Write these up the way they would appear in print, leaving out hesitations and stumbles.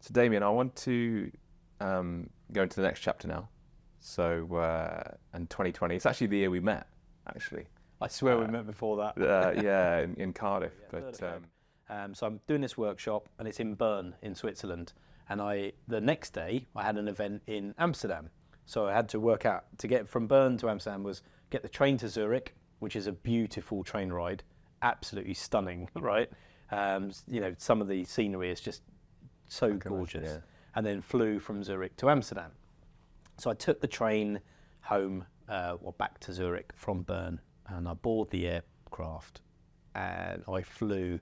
So Damien, I want to go into the next chapter now. So, and 2020, it's actually the year we met, actually. I swear we met before that. Yeah, in Cardiff. But so I'm doing this workshop, and it's in Bern in Switzerland. And the next day, I had an event in Amsterdam. So I had to work out, to get from Bern to Amsterdam was get the train to Zurich, which is a beautiful train ride, absolutely stunning, right? Some of the scenery is just so gorgeous. Yeah. And then flew from Zurich to Amsterdam. So I took the train home, or back to Zurich from Bern, and I boarded the aircraft, and I flew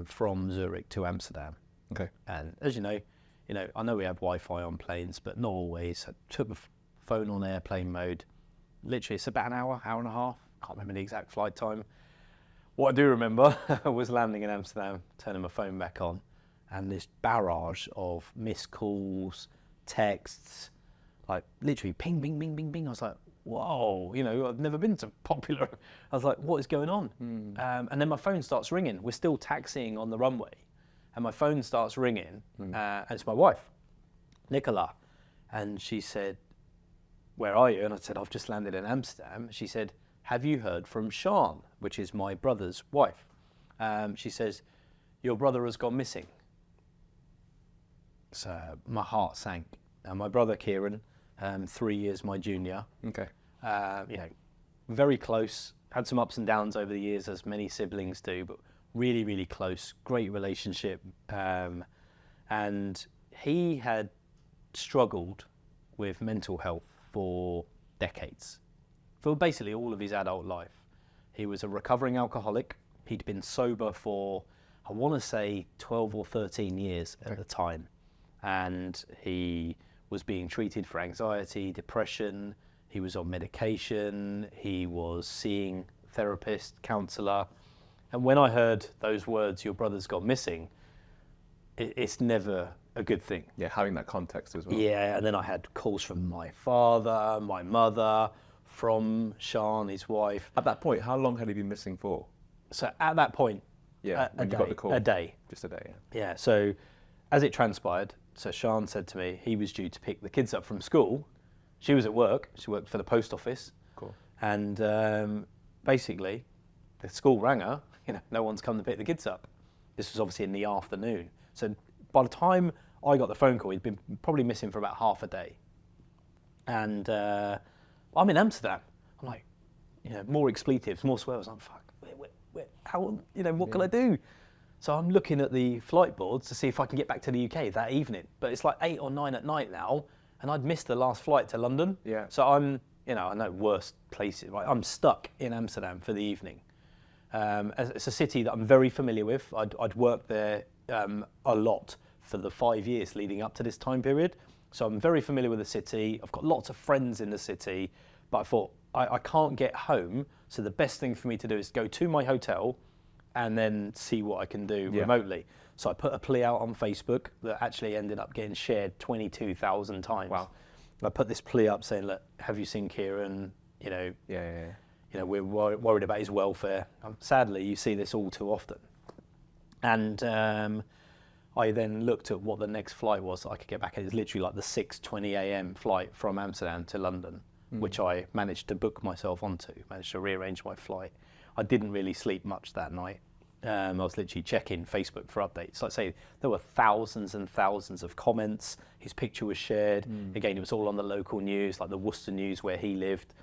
from Zurich to Amsterdam. Okay. And as you know, I know we have Wi-Fi on planes, but not always. I took the phone on airplane mode. Literally, it's about an hour and a half. Can't remember the exact flight time. What I do remember was landing in Amsterdam, turning my phone back on, and this barrage of missed calls, texts, like literally ping, bing, bing, bing, bing. I was like, whoa, I've never been so popular. I was like, what is going on? And then my phone starts ringing. We're still taxiing on the runway, and my phone starts ringing, and it's my wife, Nicola. And she said, where are you? And I said, I've just landed in Amsterdam. She said, have you heard from Sean, which is my brother's wife? She says, your brother has gone missing. So my heart sank. My brother Kieran, 3 years my junior. Okay. Very close. Had some ups and downs over the years, as many siblings do, but really, really close. Great relationship. And he had struggled with mental health for decades, for basically all of his adult life. He was a recovering alcoholic. He'd been sober for, I want to say, 12 or 13 years at the time. And he was being treated for anxiety, depression. He was on medication. He was seeing a therapist, counsellor. And when I heard those words, your brother's gone missing, it's never a good thing. Yeah, having that context as well. Yeah, and then I had calls from my father, my mother, from Sean, his wife. At that point, how long had he been missing for? So at that point, when you got the call. A day. Just a day, yeah. Yeah, so as it transpired, so Sean said to me he was due to pick the kids up from school. She was at work. She worked for the post office. Cool. And basically, the school rang her. No one's come to pick the kids up. This was obviously in the afternoon. So by the time I got the phone call, he'd been probably missing for about half a day. And I'm in Amsterdam. I'm like, more expletives, more swears. I'm fuck. How? What can I do? So I'm looking at the flight boards to see if I can get back to the UK that evening. But it's like 8 or 9 at night now, and I'd missed the last flight to London. Yeah. So I'm, I know worst places, right? I'm stuck in Amsterdam for the evening. It's a city that I'm very familiar with. I'd worked there a lot for the 5 years leading up to this time period. So I'm very familiar with the city. I've got lots of friends in the city, but I thought I can't get home. So the best thing for me to do is go to my hotel and then see what I can do remotely. So I put a plea out on Facebook that actually ended up getting shared 22,000 times. Wow. I put this plea up saying, look, have you seen Kieran? We're worried about his welfare. Sadly, you see this all too often. And I then looked at what the next flight was that I could get back. It was literally like the 6:20 a.m. flight from Amsterdam to London, which I managed to book myself onto, managed to rearrange my flight. I didn't really sleep much that night. I was literally checking Facebook for updates. Like I say, there were thousands and thousands of comments. His picture was shared. Again, it was all on the local news, like the Worcester News where he lived.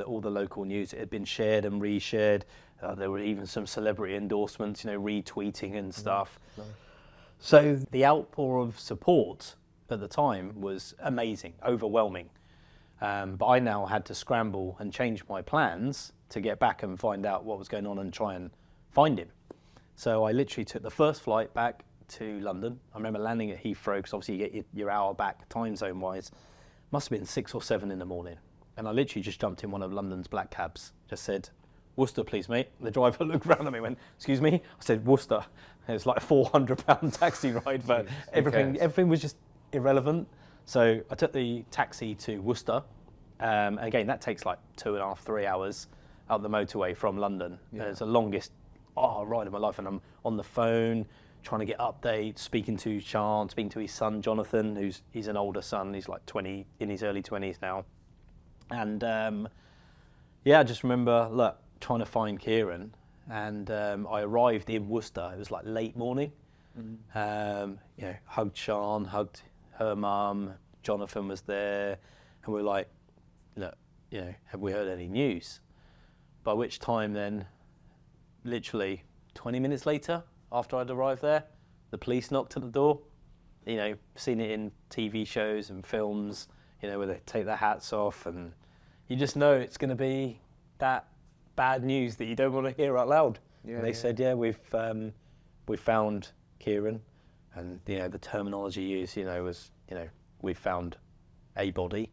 All the local news, it had been shared and reshared. There were even some celebrity endorsements, retweeting and stuff. Nice. So the outpour of support at the time was amazing, overwhelming. But I now had to scramble and change my plans to get back and find out what was going on and try and find him. So I literally took the first flight back to London. I remember landing at Heathrow, because obviously you get your hour back time zone wise. Must have been 6 or 7 in the morning. And I literally just jumped in one of London's black cabs, just said, Worcester, please, mate. The driver looked round at me and went, excuse me? I said, Worcester. It was like a £400 taxi ride, but everything was just irrelevant. So I took the taxi to Worcester. Again, that takes like 2.5, 3 hours up the motorway from London. Yeah. It's the longest ride of my life, and I'm on the phone trying to get updates, speaking to Sean, speaking to his son Jonathan, he's an older son. He's like 20, in his early 20s now. And I just remember trying to find Kieran, and I arrived in Worcester. It was like late morning. Hugged Sean, hugged her mum. Jonathan was there, and we were like, look, have we heard any news? By which time then, literally 20 minutes later, after I'd arrived there, the police knocked at the door. Seen it in TV shows and films, where they take their hats off, and you just know it's going to be that bad news that you don't want to hear out loud. And they said, we've found Kieran, and the terminology used, was, we found a body,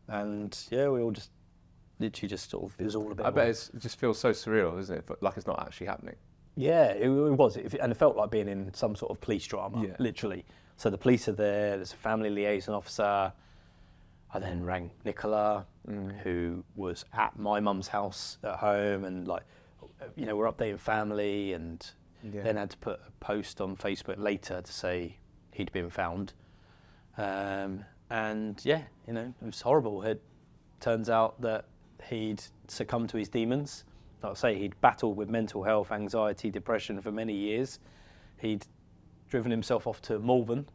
and we all just literally just sort of, it was all a bit. I bet it just feels so surreal, isn't it? Like it's not actually happening. Yeah, it was, and it felt like being in some sort of police drama, literally. So the police are there. There's a family liaison officer. I then rang Nicola, who was at my mum's house at home, and we're updating family, and then had to put a post on Facebook later to say he'd been found. It was horrible. It turns out that he'd succumbed to his demons. Like I say, he'd battled with mental health, anxiety, depression for many years. He'd driven himself off to Malvern,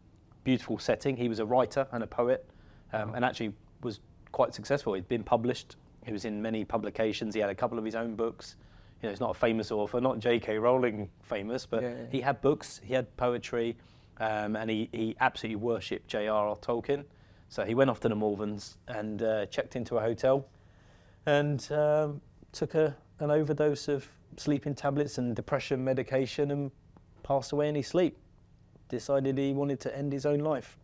beautiful setting. He was a writer and a poet, and actually was quite successful. He'd been published. He was in many publications. He had a couple of his own books. He's not a famous author, not J.K. Rowling famous, but he had books, he had poetry, and he absolutely worshipped J.R.R. Tolkien. So he went off to the Malverns and checked into a hotel and took an overdose of sleeping tablets and depression medication and passed away in his sleep. Decided he wanted to end his own life.